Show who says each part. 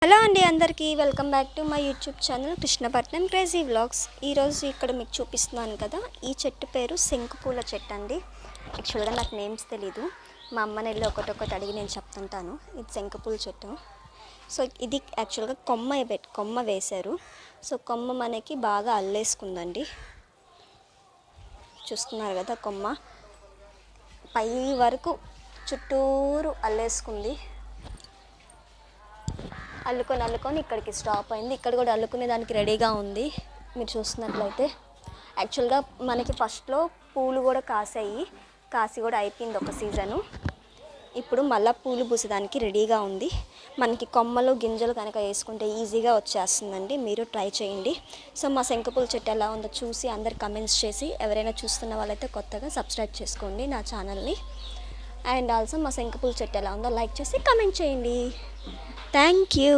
Speaker 1: Hello అండి, అందరికీ welcome back to my YouTube channel Krishnapatnam crazy vlogs. ఈరోజు ఇక్కడ మీకు చూపిస్తున్నాను కదా, ఈ చెట్టు పేరు శంకుపూల చెట్టు అండి. యాక్చువల్గా నాకు నేమ్స్ తెలీదు, మా అమ్మని వెళ్ళి ఒకటొకటి అడిగి నేను చెప్తుంటాను. ఇది శంకుపూల చెట్టు. సో ఇది యాక్చువల్గా కొమ్మ వేశారు. సో కొమ్మ మనకి బాగా అల్లేసుకుందండి. చూస్తున్నారు కదా, కొమ్మ పై వరకు చుట్టూరు అల్లేసుకుంది. అల్లుకొని ఇక్కడికి స్టాప్ అయింది. ఇక్కడ కూడా అల్లుకునే దానికి రెడీగా ఉంది. మీరు చూస్తున్నట్లయితే యాక్చువల్గా మనకి ఫస్ట్లో పూలు కూడా కాసి కూడా అయిపోయింది ఒక సీజను. ఇప్పుడు మళ్ళీ పూలు పూసేదానికి రెడీగా ఉంది. మనకి కొమ్మలు గింజలు కనుక వేసుకుంటే ఈజీగా వచ్చేస్తుందండి. మీరు ట్రై చేయండి. సో మా శంకుపూల చెట్టు ఎలా ఉందో చూసి అందరు కమెంట్స్ చేసి, ఎవరైనా చూస్తున్న వాళ్ళైతే కొత్తగా సబ్స్క్రైబ్ చేసుకోండి నా ఛానల్ని. అండ్ ఆల్సో మా శంకుపూల చెట్టు ఎలా ఉందో లైక్ చేసి కమెంట్ చేయండి. Thank you.